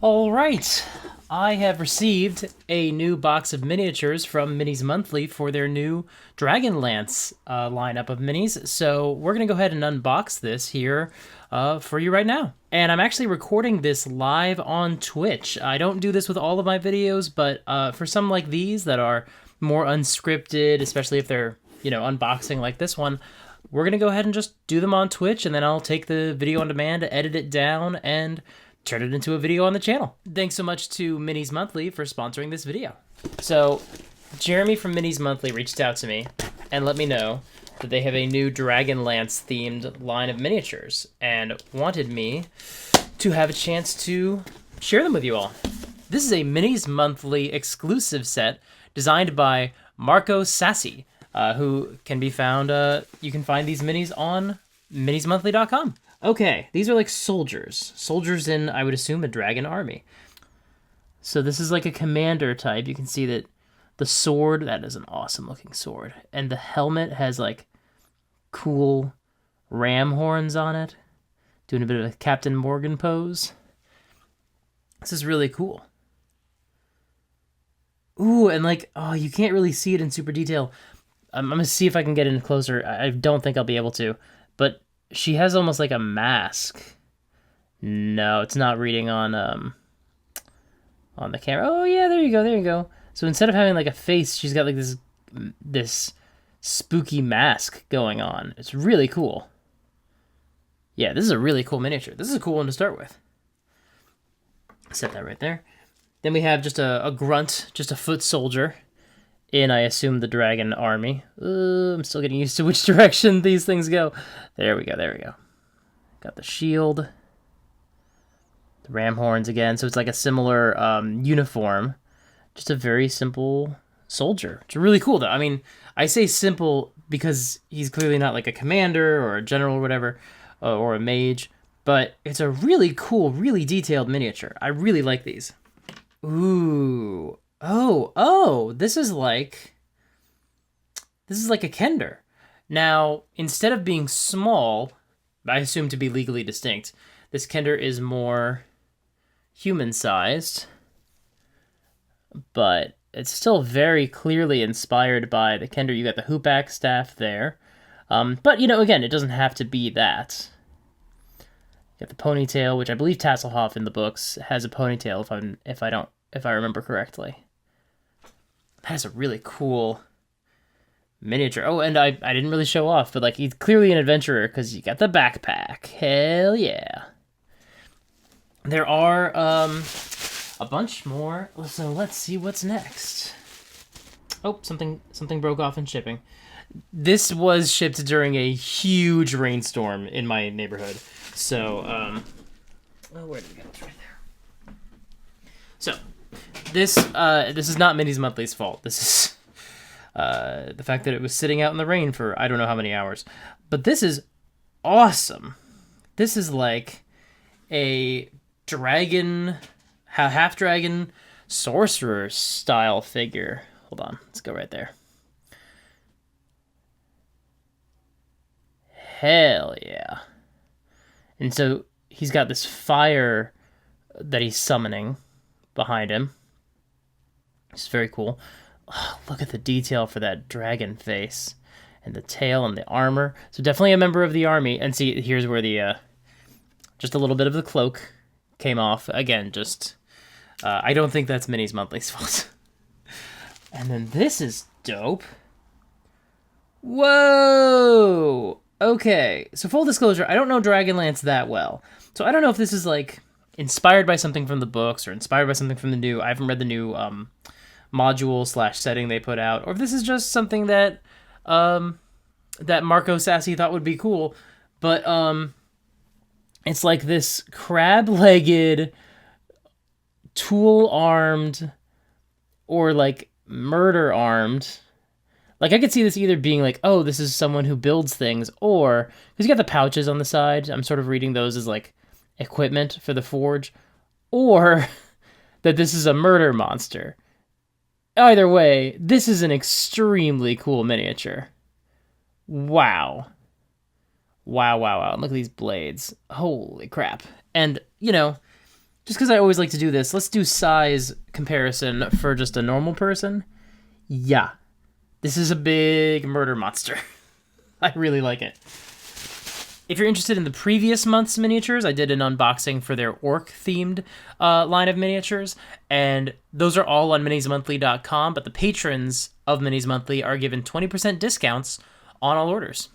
All right, I have received a new box of miniatures from Minis Monthly for their new Dragonlance lineup of minis. So we're gonna go ahead and unbox this here for you right now. And I'm actually recording this live on Twitch. I don't do this with all of my videos, but for some like these that are more unscripted, especially if they're unboxing like this one, we're gonna go ahead and just do them on Twitch, and then I'll take the video on demand, edit it down, and turn it into a video on the channel. Thanks so much to Minis Monthly for sponsoring this video. So, Jeremy from Minis Monthly reached out to me and let me know that they have a new Dragonlance-themed line of miniatures and wanted me to have a chance to share them with you all. This is a Minis Monthly exclusive set designed by Marco Sassi, who can be found, you can find these minis on minismonthly.com. Okay, these are like soldiers. Soldiers in, I would assume, a dragon army. So this is like a commander type. You can see that the sword, that is an awesome looking sword. And the helmet has like cool ram horns on it. Doing a bit of a Captain Morgan pose. This is really cool. Ooh, and like, oh, you can't really see it in super detail. I'm going to see if I can get in closer. I don't think I'll be able to. But she has almost like a mask. No, it's not reading on the camera. Oh yeah, there you go, there you go. So instead of having like a face, she's got like this spooky mask going on. It's really cool. Yeah, this is a really cool miniature. This is a cool one to start with. Set that right there. Then we have just a grunt, just a foot soldier in, I assume, the dragon army. I'm still getting used to which direction these things go. There we go, there we go. Got the shield. The ram horns again. So it's like a similar uniform. Just a very simple soldier. It's really cool, though. I mean, I say simple because he's clearly not like a commander or a general or whatever, or a mage. But it's a really cool, really detailed miniature. I really like these. Ooh. Oh, this is like a Kender. Now, instead of being small, I assume to be legally distinct, this Kender is more human-sized, but it's still very clearly inspired by the Kender. You got the hoop-axe staff there. But, again, it doesn't have to be that. You got the ponytail, which I believe Tasselhoff in the books has a ponytail, if I remember correctly. That's a really cool miniature. Oh, and I didn't really show off, but like he's clearly an adventurer because you got the backpack. Hell yeah. There are a bunch more. So let's see what's next. Oh, something broke off in shipping. This was shipped during a huge rainstorm in my neighborhood. So, where did it go? It's right there. So, this is not Minis Monthly's fault. This is the fact that it was sitting out in the rain for I don't know how many hours. But this is awesome. This is like a dragon, half dragon sorcerer style figure. Hold on, let's go right there. Hell yeah. And so he's got this fire that he's summoning behind him. It's very cool. Oh, look at the detail for that dragon face and the tail and the armor. So definitely a member of the army. And see, here's where the just a little bit of the cloak came off. Again, just I don't think that's Minis Monthly's fault. And then this is dope. Whoa! Okay, so full disclosure, I don't know Dragonlance that well. So I don't know if this is like inspired by something from the books or inspired by something from the new. I haven't read the new module / setting they put out, or if this is just something that that Marco Sassi thought would be cool. But it's like this crab-legged, tool-armed, or like murder-armed. Like, I could see this either being like, oh, this is someone who builds things, or, because you got the pouches on the side, I'm sort of reading those as, like, equipment for the forge, or that this is a murder monster. Either way, this is an extremely cool miniature. Wow. Wow. Look at these blades. Holy crap. And, just because I always like to do this, let's do size comparison for just a normal person. Yeah, this is a big murder monster. I really like it. If you're interested in the previous month's miniatures, I did an unboxing for their orc-themed line of miniatures, and those are all on minismonthly.com, but the patrons of Minis Monthly are given 20% discounts on all orders.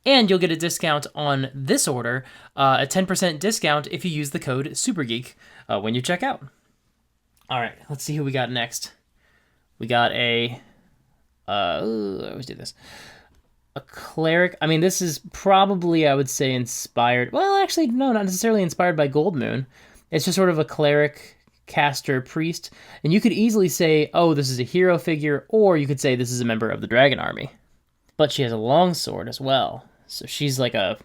And you'll get a discount on this order, a 10% discount if you use the code SUPERGEEK when you check out. All right, let's see who we got next. We got I always do this. A cleric. I mean, this is probably, I would say, inspired. Well, actually, no, not necessarily inspired by Gold Moon. It's just sort of a cleric, caster, priest. And you could easily say, oh, this is a hero figure, or you could say this is a member of the Dragon Army. But she has a longsword as well. So she's like a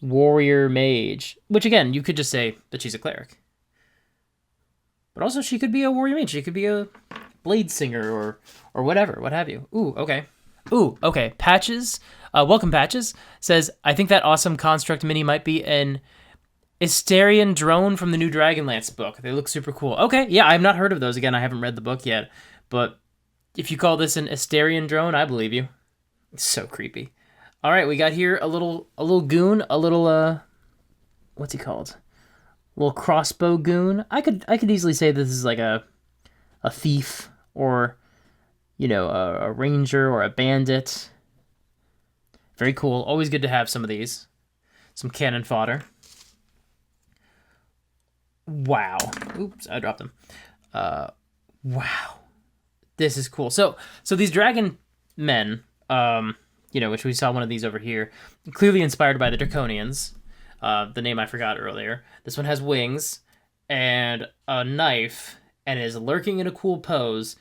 warrior mage. Which, again, you could just say that she's a cleric. But also, she could be a warrior mage. She could be a blade singer or whatever, what have you. Ooh, okay. Patches, welcome Patches, says, I think that awesome construct mini might be an Asterian drone from the new Dragonlance book. They look super cool. Okay, yeah, I've not heard of those. Again, I haven't read the book yet. But if you call this an Asterian drone, I believe you. It's so creepy. All right, we got here a little goon, a little, what's he called? A little crossbow goon. I could easily say this is like a thief or... you know, a ranger or a bandit. Very cool. Always good to have some of these. Some cannon fodder. Wow. Oops, I dropped them. Wow. This is cool. So these dragon men, you know, which we saw one of these over here, clearly inspired by the Draconians. The name I forgot earlier. This one has wings and a knife and is lurking in a cool pose.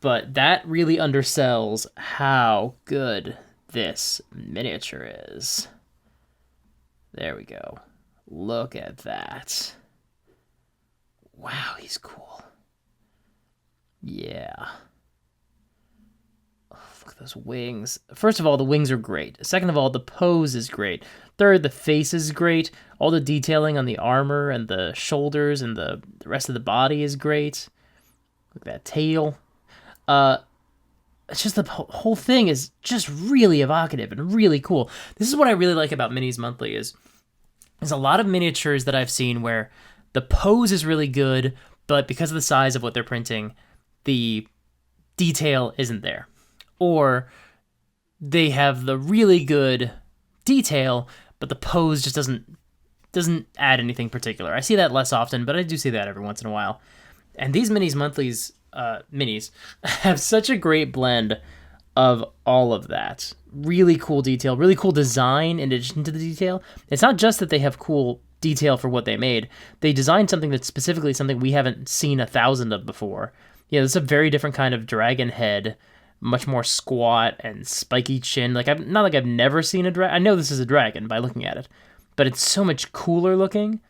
But that really undersells how good this miniature is. There we go. Look at that. Wow, he's cool. Yeah. Oh, look at those wings. First of all, the wings are great. Second of all, the pose is great. Third, the face is great. All the detailing on the armor and the shoulders and the rest of the body is great. Look at that tail. It's just the whole thing is just really evocative and really cool. This is what I really like about Minis Monthly is there's a lot of miniatures that I've seen where the pose is really good, but because of the size of what they're printing, the detail isn't there. Or they have the really good detail, but the pose just doesn't add anything particular. I see that less often, but I do see that every once in a while. And these Minis Monthlies minis have such a great blend of all of that. Really cool detail, really cool design in addition to the detail. It's not just that they have cool detail for what they made. They designed something that's specifically something we haven't seen 1,000 of before. Yeah, it's a very different kind of dragon head, much more squat and spiky chin. Like not like I've never seen a dragon. I know this is a dragon by looking at it, but it's so much cooler looking.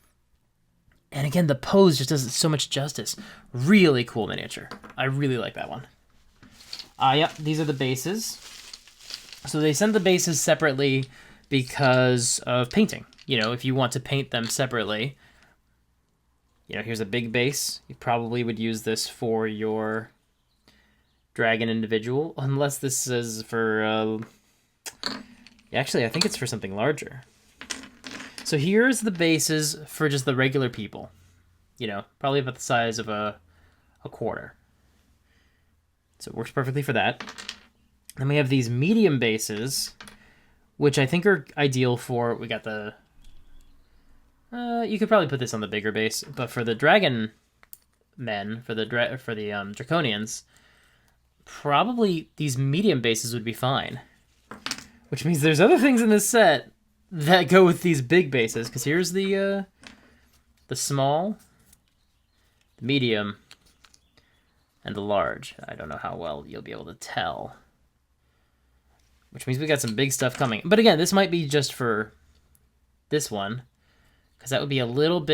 And again, the pose just does it so much justice. Really cool miniature. I really like that one. Yep, these are the bases. So they send the bases separately because of painting. You know, if you want to paint them separately, you know, here's a big base. You probably would use this for your dragon individual, unless this is for, actually, I think it's for something larger. So here's the bases for just the regular people. You know, probably about the size of a quarter. So it works perfectly for that. Then we have these medium bases, which I think are ideal for, we got the, you could probably put this on the bigger base, but for the dragon men, for the Draconians, probably these medium bases would be fine. Which means there's other things in this set that go with these big bases, because here's the small, the medium, and the large. I don't know how well you'll be able to tell. Which means we got some big stuff coming. But again, this might be just for this one, because that would be a little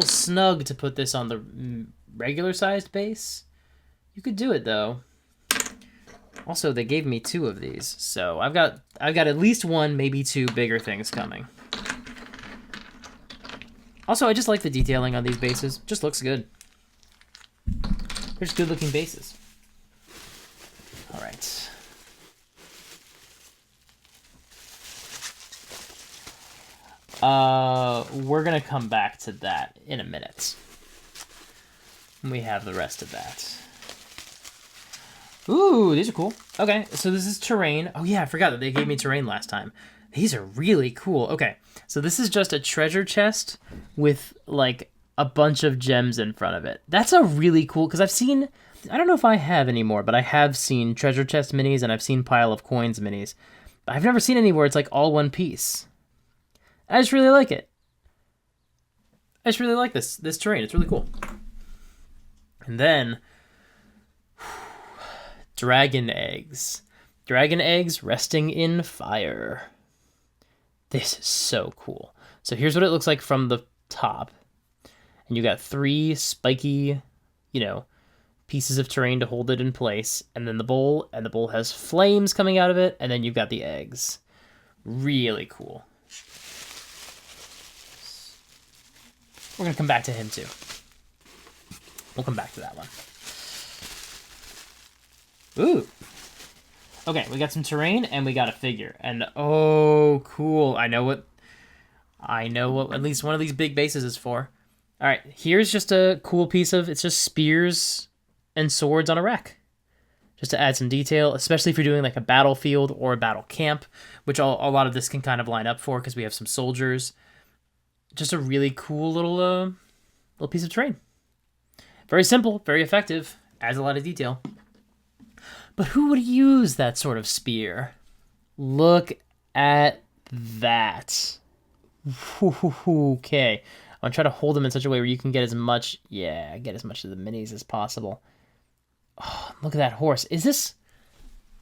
snug to put this on the regular sized base. You could do it though. Also, they gave me 2 of these, so I've got at least 1, maybe 2 bigger things coming. Also, I just like the detailing on these bases. Just looks good. They're just good-looking bases. All right. We're gonna come back to that in a minute. We have the rest of that. Ooh, these are cool. Okay, so this is terrain. Oh yeah, I forgot that they gave me terrain last time. These are really cool. Okay, so this is just a treasure chest with like a bunch of gems in front of it. That's a really cool, because I've seen, I don't know if I have anymore, but I have seen treasure chest minis and I've seen pile of coins minis. But I've never seen any where it's like all one piece. I just really like it. I just really like this terrain. It's really cool. And then dragon eggs. Dragon eggs resting in fire. This is so cool. So here's what it looks like from the top. And you got 3 spiky, pieces of terrain to hold it in place. And then the bowl, and the bowl has flames coming out of it. And then you've got the eggs. Really cool. We're going to come back to him too. We'll come back to that one. Ooh. Okay, we got some terrain and we got a figure. And oh, cool. I know what at least one of these big bases is for. All right, here's just a cool piece of, it's just spears and swords on a rack. Just to add some detail, especially if you're doing like a battlefield or a battle camp, which a lot of this can kind of line up for because we have some soldiers. Just a really cool little piece of terrain. Very simple, very effective, adds a lot of detail. But who would use that sort of spear? Look at that. Okay. I'm going to try to hold them in such a way where you can get as much of the minis as possible. Oh, look at that horse. Is this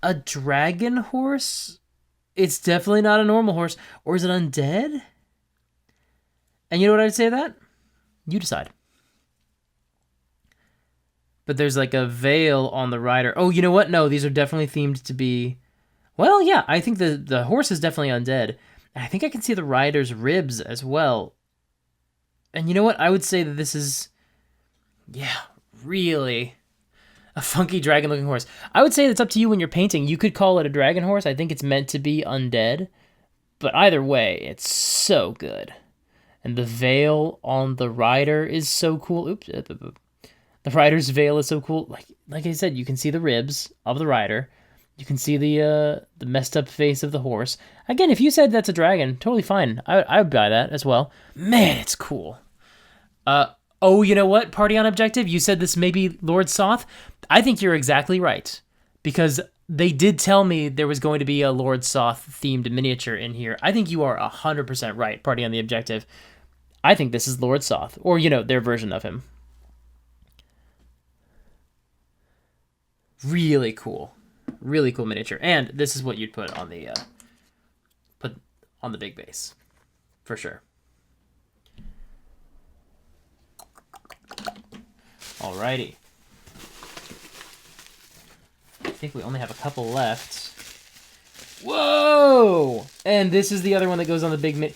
a dragon horse? It's definitely not a normal horse. Or is it undead? And you know what I'd say to that? You decide. But there's like a veil on the rider. Oh, you know what? No, these are definitely themed to be... Well, yeah, I think the horse is definitely undead. And I think I can see the rider's ribs as well. And you know what? I would say that this is... Yeah, really... a funky dragon-looking horse. I would say it's up to you when you're painting. You could call it a dragon horse. I think it's meant to be undead. But either way, it's so good. And the veil on the rider is so cool. Oops. The rider's veil is so cool. Like I said, you can see the ribs of the rider. You can see the messed up face of the horse. Again, if you said that's a dragon, totally fine. I would buy that as well. Man, it's cool. Oh, you know what? Party on objective. You said this may be Lord Soth. I think you're exactly right. Because they did tell me there was going to be a Lord Soth themed miniature in here. I think you are 100% right, Party on the objective. I think this is Lord Soth. Or, their version of him. Really cool. Really cool miniature. And this is what you'd put on the big base. For sure. Alrighty. I think we only have a couple left. Whoa! And this is the other one that goes on the big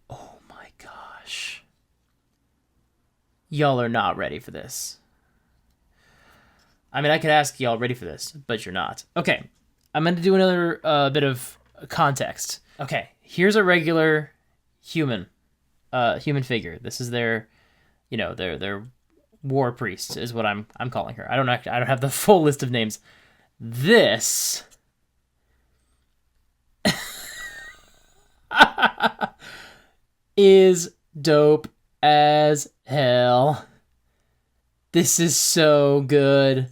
Oh my gosh. Y'all are not ready for this. I mean, I could ask y'all ready for this, but you're not. Okay, I'm going to do another bit of context. Okay, here's a regular human figure. This is their, their war priest is what I'm calling her. I don't have the full list of names. This is dope as hell. This is so good.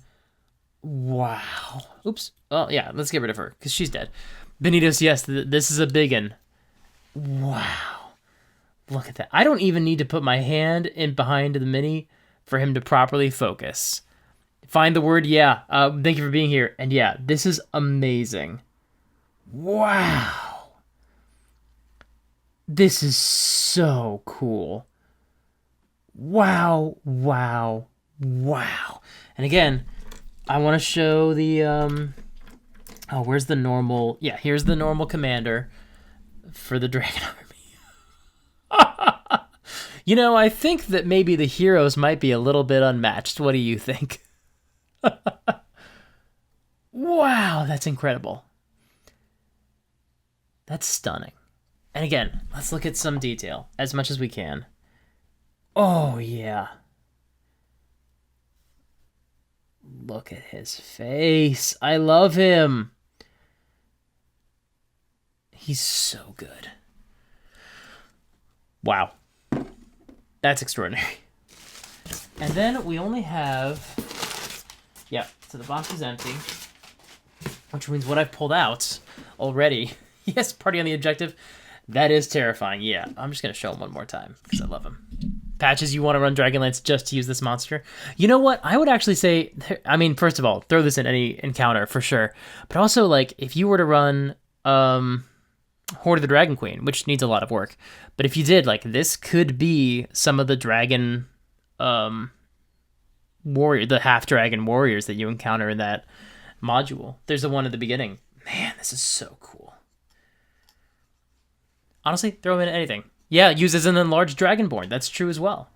Wow. Oops. Oh, yeah, let's get rid of her, because she's dead. Benitos, yes, this is a biggin. Wow. Look at that. I don't even need to put my hand in behind the mini for him to properly focus. Find the word, yeah. Thank you for being here. And yeah, this is amazing. Wow. This is so cool. Wow, wow, wow. And again, I want to show the Oh, where's the normal? Yeah, here's the normal commander for the Dragon Army. You know, I think that maybe the heroes might be a little bit unmatched. What do you think? Wow, that's incredible. That's stunning. And again, let's look at some detail as much as we can. Oh, yeah. Look at his face. I love him. He's so good. Wow. That's extraordinary. And then we only have... Yeah, so the box is empty. Which means what I've pulled out already... Yes, party on the objective. That is terrifying. Yeah, I'm just going to show him one more time because I love him. Patches, you want to run Dragonlance just to use this monster? You know what? I would actually say... I mean, first of all, throw this in any encounter for sure. But also, like, if you were to run... Horde of the Dragon Queen, which needs a lot of work. But if you did, like, this could be some of the dragon warrior, the half-dragon warriors that you encounter in that module. There's the one at the beginning. Man, this is so cool. Honestly, throw him in anything. Yeah, use as an enlarged dragonborn. That's true as well.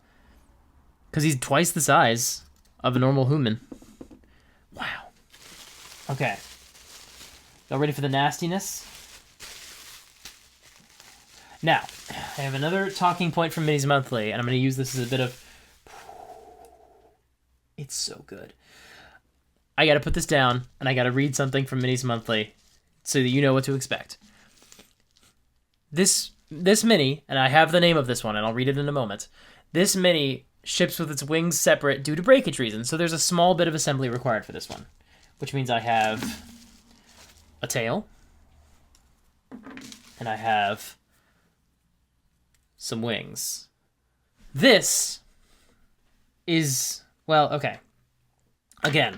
Because he's twice the size of a normal human. Wow. Okay. Y'all ready for the nastiness? Now, I have another talking point from Minis Monthly, and I'm going to use this as a bit of... It's so good. I got to put this down, and I got to read something from Minis Monthly so that you know what to expect. This mini, and I have the name of this one, and I'll read it in a moment. This mini ships with its wings separate due to breakage reasons, so there's a small bit of assembly required for this one, which means I have a tail, and I have some wings. This is, well, okay. Again,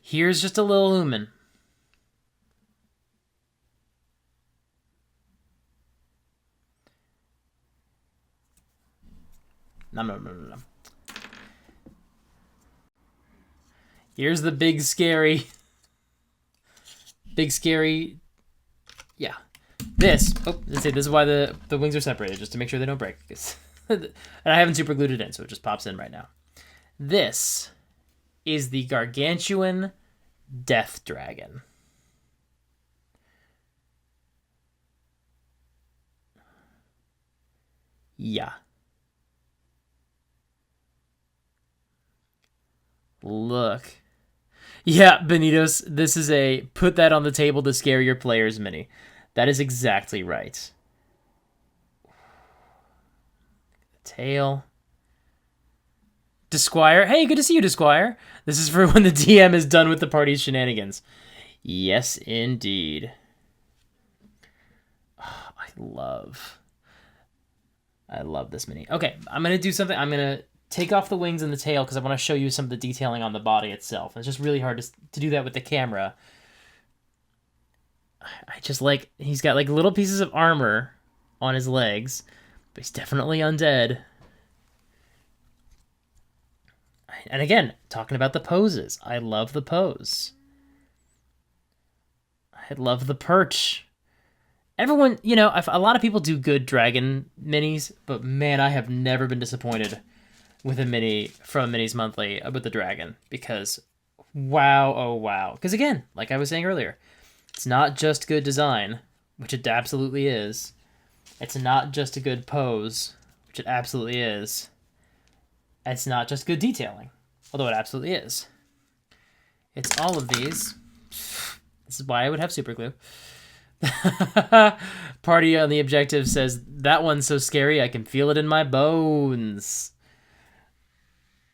here's just a little human. No. Here's the big scary, yeah. This is why the wings are separated, just to make sure they don't break. And I haven't super glued it in, so it just pops in right now. This is the Gargantuan Death Dragon. Yeah. Look. Yeah, Benitos, this is a put that on the table to scare your players mini. That is exactly right. Tail. Desquire. Hey, good to see you, Desquire. This is for when the DM is done with the party's shenanigans. Yes, indeed. Oh, I love this mini. Okay, I'm going to do something. I'm going to take off the wings and the tail because I want to show you some of the detailing on the body itself. It's just really hard to do that with the camera. I just like, he's got like little pieces of armor on his legs, but he's definitely undead. And again, talking about the poses. I love the pose. I love the perch. Everyone, you know, a lot of people do good dragon minis, but man, I have never been disappointed with a mini from Minis Monthly with the dragon, because wow, oh wow. Because again, like I was saying earlier, it's not just good design, which it absolutely is. It's not just a good pose, which it absolutely is. It's not just good detailing, although it absolutely is. It's all of these. This is why I would have super glue. Party on the objective says, that one's so scary I can feel it in my bones.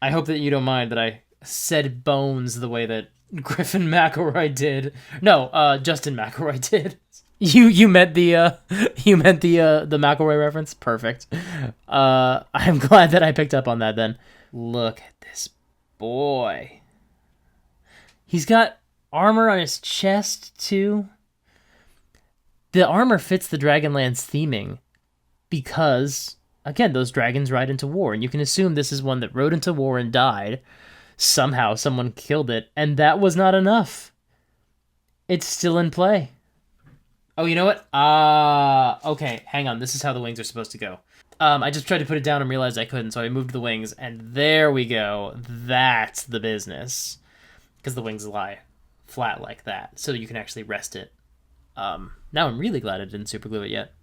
I hope that you don't mind that I said bones the way that Griffin McElroy did. No, Justin McElroy did. You meant the McElroy reference? Perfect. I'm glad that I picked up on that then. Look at this boy. He's got armor on his chest too. The armor fits the Dragonlance theming because, again, those dragons ride into war, and you can assume this is one that rode into war and died. Somehow someone killed it, and that was not enough. It's still in play. Oh, you know what? Okay, hang on. This is how the wings are supposed to go. I just tried to put it down and realized I couldn't, so I moved the wings, and there we go. That's the business. Because the wings lie flat like that, so you can actually rest it. Now I'm really glad I didn't super glue it yet.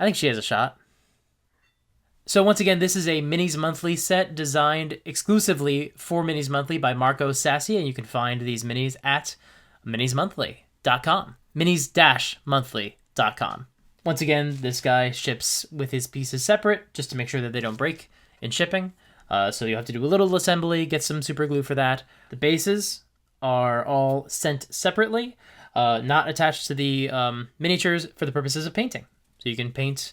I think she has a shot. So once again, this is a Minis Monthly set designed exclusively for Minis Monthly by Marco Sassi, and you can find these minis at minismonthly.com. Minis-monthly.com. Once again, this guy ships with his pieces separate, just to make sure that they don't break in shipping. So you have to do a little assembly, get some super glue for that. The bases are all sent separately, not attached to the miniatures for the purposes of painting. So you can paint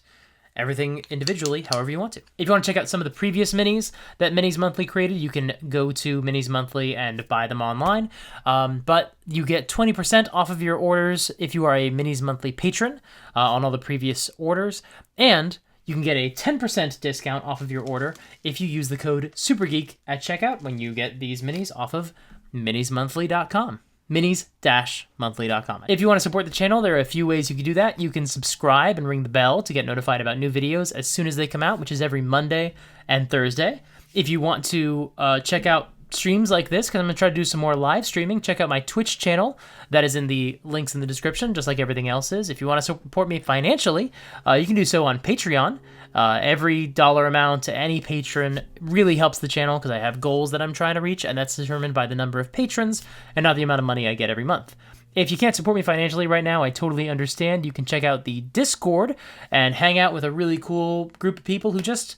everything individually however you want to. If you want to check out some of the previous minis that Minis Monthly created, you can go to Minis Monthly and buy them online. But you get 20% off of your orders if you are a Minis Monthly patron on all the previous orders. And you can get a 10% discount off of your order if you use the code SUPERGEEK at checkout when you get these minis off of minismonthly.com. minis-monthly.com. If you want to support the channel, there are a few ways you can do that. You can subscribe and ring the bell to get notified about new videos as soon as they come out, which is every Monday and Thursday. If you want to check out streams like this, because I'm going to try to do some more live streaming, check out my Twitch channel. That is in the links in the description, just like everything else is. If you want to support me financially, you can do so on Patreon. Every dollar amount to any patron really helps the channel because I have goals that I'm trying to reach, and that's determined by the number of patrons and not the amount of money I get every month. If you can't support me financially right now, I totally understand. You can check out the Discord and hang out with a really cool group of people who just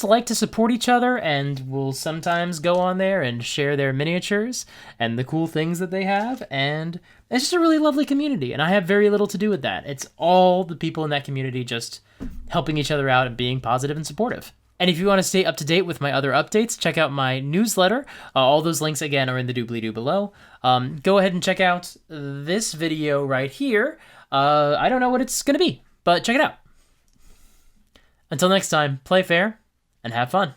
like to support each other and will sometimes go on there and share their miniatures and the cool things that they have. And it's just a really lovely community, and I have very little to do with that. It's all the people in that community just helping each other out and being positive and supportive. And if you want to stay up to date with my other updates, check out my newsletter. All those links, again, are in the doobly-doo below. Go ahead and check out this video right here. I don't know what it's going to be, but check it out. Until next time, play fair and have fun.